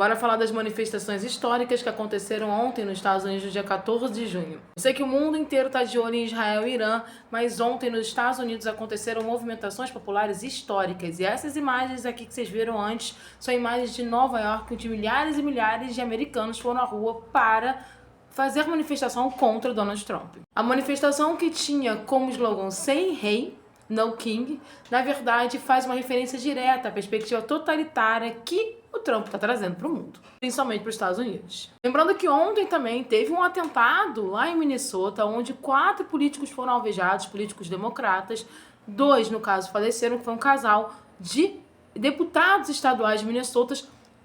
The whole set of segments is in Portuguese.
Bora falar das manifestações históricas que aconteceram ontem nos Estados Unidos, no dia 14 de junho. Eu sei que o mundo inteiro está de olho em Israel e Irã, mas ontem nos Estados Unidos aconteceram movimentações populares históricas. E essas imagens aqui que vocês viram antes são imagens de Nova York, onde milhares e milhares de americanos foram à rua para fazer manifestação contra Donald Trump. A manifestação, que tinha como slogan "Sem Rei, No King", na verdade faz uma referência direta à perspectiva totalitária que o Trump está trazendo para o mundo, principalmente para os Estados Unidos. Lembrando que ontem também teve um atentado lá em Minnesota, onde 4 políticos foram alvejados, políticos democratas. 2, no caso, faleceram, que foi um casal de deputados estaduais de Minnesota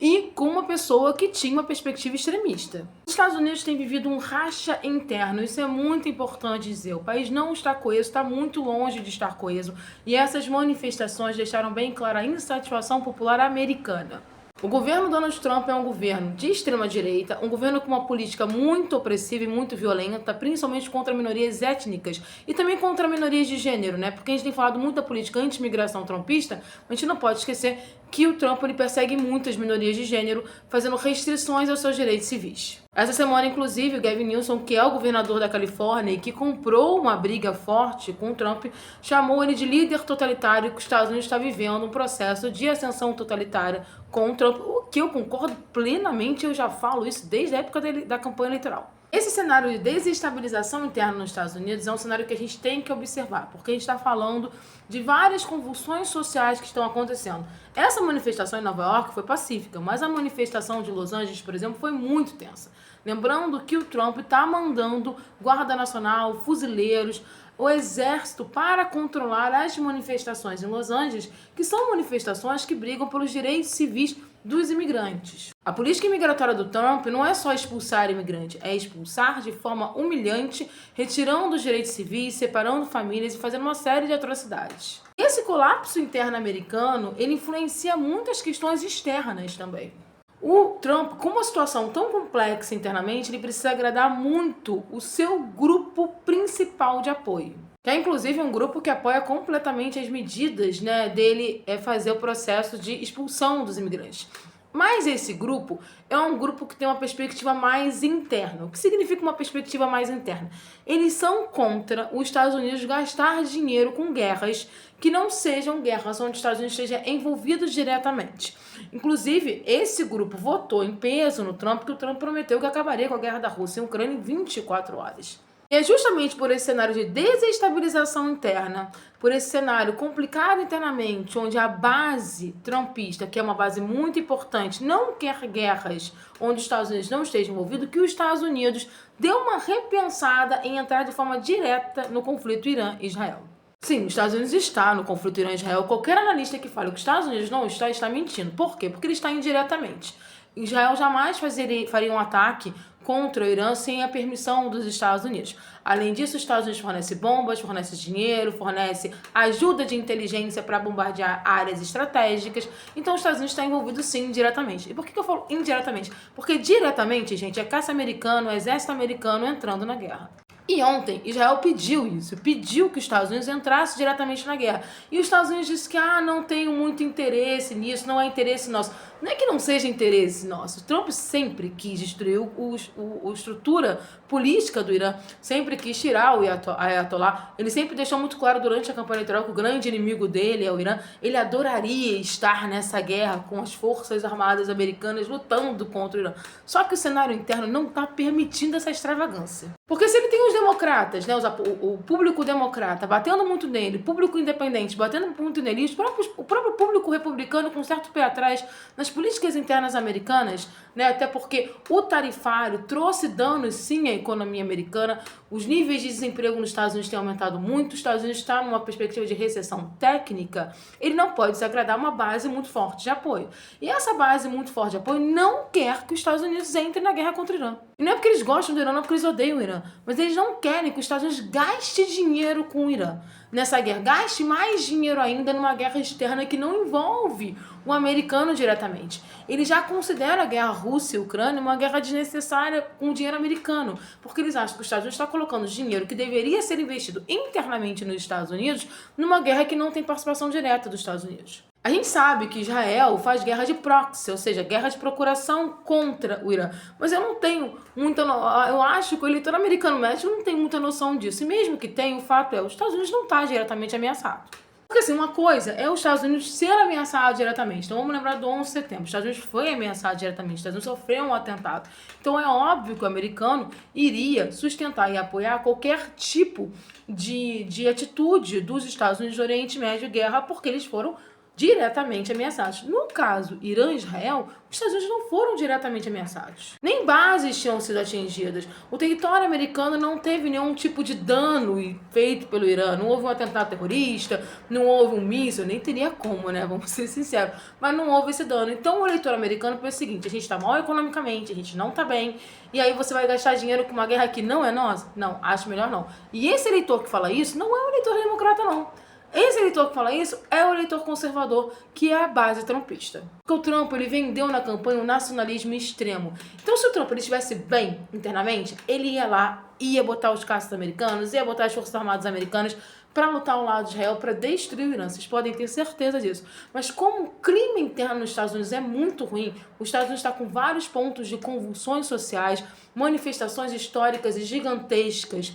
e com uma pessoa que tinha uma perspectiva extremista. Os Estados Unidos têm vivido um racha interno, isso é muito importante dizer. O país não está coeso, está muito longe de estar coeso, e essas manifestações deixaram bem clara a insatisfação popular americana. O governo Donald Trump é um governo de extrema-direita, um governo com uma política muito opressiva e muito violenta, principalmente contra minorias étnicas e também contra minorias de gênero, né? Porque a gente tem falado muito da política anti-imigração trumpista, mas a gente não pode esquecer que o Trump ele persegue muitas minorias de gênero, fazendo restrições aos seus direitos civis. Essa semana, inclusive, o Gavin Newsom, que é o governador da Califórnia e que comprou uma briga forte com o Trump, chamou ele de líder totalitário, que os Estados Unidos está vivendo um processo de ascensão totalitária com o Trump, o que eu concordo plenamente, eu já falo isso desde a época da campanha eleitoral. Esse cenário de desestabilização interna nos Estados Unidos é um cenário que a gente tem que observar, porque a gente está falando de várias convulsões sociais que estão acontecendo. Essa manifestação em Nova York foi pacífica, mas a manifestação de Los Angeles, por exemplo, foi muito tensa. Lembrando que o Trump está mandando Guarda Nacional, fuzileiros, o exército para controlar as manifestações em Los Angeles, que são manifestações que brigam pelos direitos civis dos imigrantes. A política imigratória do Trump não é só expulsar imigrante, é expulsar de forma humilhante, retirando os direitos civis, separando famílias e fazendo uma série de atrocidades. Esse colapso interno americano, ele influencia muitas questões externas também. O Trump, com uma situação tão complexa internamente, ele precisa agradar muito o seu grupo principal de apoio, que é inclusive um grupo que apoia completamente as medidas, né, dele fazer o processo de expulsão dos imigrantes. Mas esse grupo é um grupo que tem uma perspectiva mais interna. O que significa uma perspectiva mais interna? Eles são contra os Estados Unidos gastar dinheiro com guerras que não sejam guerras onde os Estados Unidos estejam envolvidos diretamente. Inclusive, esse grupo votou em peso no Trump, porque o Trump prometeu que acabaria com a guerra da Rússia e Ucrânia em 24 horas. E é justamente por esse cenário de desestabilização interna, por esse cenário complicado internamente, onde a base trumpista, que é uma base muito importante, não quer guerras onde os Estados Unidos não estejam envolvidos, que os Estados Unidos deu uma repensada em entrar de forma direta no conflito Irã-Israel. Sim, os Estados Unidos está no conflito Irã-Israel. Qualquer analista que fale que os Estados Unidos não está mentindo. Por quê? Porque ele está indiretamente. Israel jamais faria um ataque contra o Irã sem a permissão dos Estados Unidos. Além disso, os Estados Unidos fornecem bombas, fornecem dinheiro, fornecem ajuda de inteligência para bombardear áreas estratégicas. Então, os Estados Unidos está envolvido, sim, indiretamente. E por que eu falo indiretamente? Porque diretamente, gente, é caça americano, o exército americano entrando na guerra. E ontem, Israel pediu isso, pediu que os Estados Unidos entrassem diretamente na guerra. E os Estados Unidos disse que não tenho muito interesse nisso, não é interesse nosso. Não é que não seja interesse nosso. Trump sempre quis destruir a estrutura política do Irã, sempre quis tirar o Ayatollah. Ele sempre deixou muito claro durante a campanha eleitoral que o grande inimigo dele é o Irã. Ele adoraria estar nessa guerra com as forças armadas americanas lutando contra o Irã. Só que o cenário interno não está permitindo essa extravagância. Porque se ele tem os democratas, né, o público democrata batendo muito nele, o público independente batendo muito nele, e o próprio público republicano com um certo pé atrás nas políticas internas americanas, né, até porque o tarifário trouxe danos sim à economia americana, os níveis de desemprego nos Estados Unidos têm aumentado muito, os Estados Unidos está numa perspectiva de recessão técnica, ele não pode desagradar uma base muito forte de apoio. E essa base muito forte de apoio não quer que os Estados Unidos entrem na guerra contra o Irã. E não é porque eles gostam do Irã, não é porque eles odeiam o Irã, mas eles não querem que os Estados Unidos gaste dinheiro com o Irã nessa guerra, gaste mais dinheiro ainda numa guerra externa que não envolve o americano diretamente. Eles já consideram a guerra Rússia e Ucrânia uma guerra desnecessária com dinheiro americano, porque eles acham que os Estados Unidos está colocando dinheiro que deveria ser investido internamente nos Estados Unidos numa guerra que não tem participação direta dos Estados Unidos. A gente sabe que Israel faz guerra de proxy, ou seja, guerra de procuração contra o Irã. Mas eu não tenho muita. Eu acho que o eleitor americano médio não tem muita noção disso. E mesmo que tenha, o fato é, os Estados Unidos não está diretamente ameaçado. Porque assim, uma coisa é os Estados Unidos ser ameaçado diretamente. Então vamos lembrar do 11 de setembro. Os Estados Unidos foi ameaçado diretamente. Os Estados Unidos sofreu um atentado. Então é óbvio que o americano iria sustentar e apoiar qualquer tipo de atitude dos Estados Unidos do Oriente Médio de guerra, porque eles foram diretamente ameaçados. No caso Irã e Israel, os Estados Unidos não foram diretamente ameaçados. Nem bases tinham sido atingidas. O território americano não teve nenhum tipo de dano feito pelo Irã. Não houve um atentado terrorista, não houve um míssil, nem teria como, né? Vamos ser sinceros. Mas não houve esse dano. Então o eleitor americano pensa o seguinte: a gente tá mal economicamente, a gente não tá bem, e aí você vai gastar dinheiro com uma guerra que não é nossa? Não, acho melhor não. E esse eleitor que fala isso não é um eleitor democrata, não. Esse eleitor que fala isso é o eleitor conservador, que é a base trumpista. Porque o Trump, ele vendeu na campanha um nacionalismo extremo. Então, se o Trump ele estivesse bem internamente, ele ia lá, ia botar os caças americanos, ia botar as forças armadas americanas para lutar ao lado de Israel, para destruir o Irã. Vocês podem ter certeza disso. Mas como o clima interno nos Estados Unidos é muito ruim, os Estados Unidos está com vários pontos de convulsões sociais, manifestações históricas e gigantescas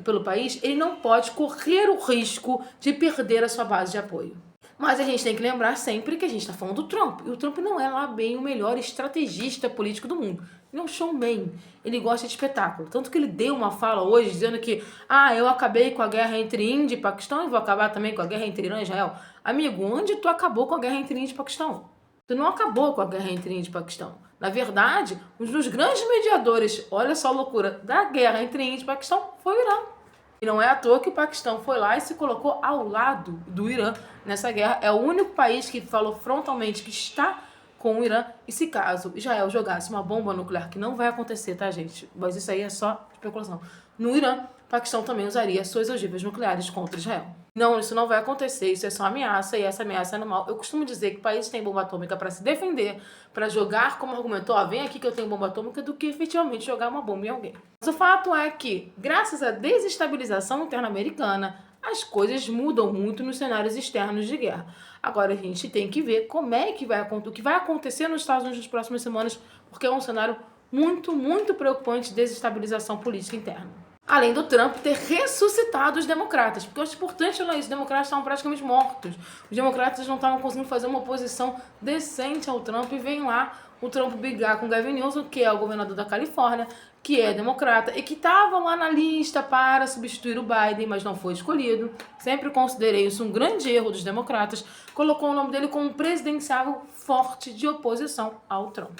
pelo país, ele não pode correr o risco de perder a sua base de apoio. Mas a gente tem que lembrar sempre que a gente está falando do Trump. E o Trump não é lá bem o melhor estrategista político do mundo. Ele é um showman. Ele gosta de espetáculo. Tanto que ele deu uma fala hoje dizendo que eu acabei com a guerra entre Índia e Paquistão e vou acabar também com a guerra entre Irã e Israel. Amigo, onde tu acabou com a guerra entre Índia e Paquistão? Tu não acabou com a guerra entre Índia e Paquistão. Na verdade, um dos grandes mediadores, olha só a loucura, da guerra entre Índia e Paquistão foi o Irã. E não é à toa que o Paquistão foi lá e se colocou ao lado do Irã nessa guerra. É o único país que falou frontalmente que está com o Irã. E se caso Israel jogasse uma bomba nuclear, que não vai acontecer, tá, gente? Mas isso aí é só especulação. No Irã, o Paquistão também usaria suas ogivas nucleares contra Israel. Não, isso não vai acontecer, isso é só ameaça, e essa ameaça é normal. Eu costumo dizer que países têm bomba atômica para se defender, para jogar como argumento, vem aqui que eu tenho bomba atômica, do que efetivamente jogar uma bomba em alguém. Mas o fato é que, graças à desestabilização interna americana, as coisas mudam muito nos cenários externos de guerra. Agora a gente tem que ver como é que o que vai acontecer nos Estados Unidos nas próximas semanas, porque é um cenário muito, muito preocupante de desestabilização política interna. Além do Trump ter ressuscitado os democratas, porque eu acho importante falar isso, os democratas estavam praticamente mortos. Os democratas não estavam conseguindo fazer uma oposição decente ao Trump, e vem lá o Trump brigar com o Gavin Newsom, que é o governador da Califórnia, que é democrata e que estava lá na lista para substituir o Biden, mas não foi escolhido. Sempre considerei isso um grande erro dos democratas. Colocou o nome dele como um presidenciável forte de oposição ao Trump.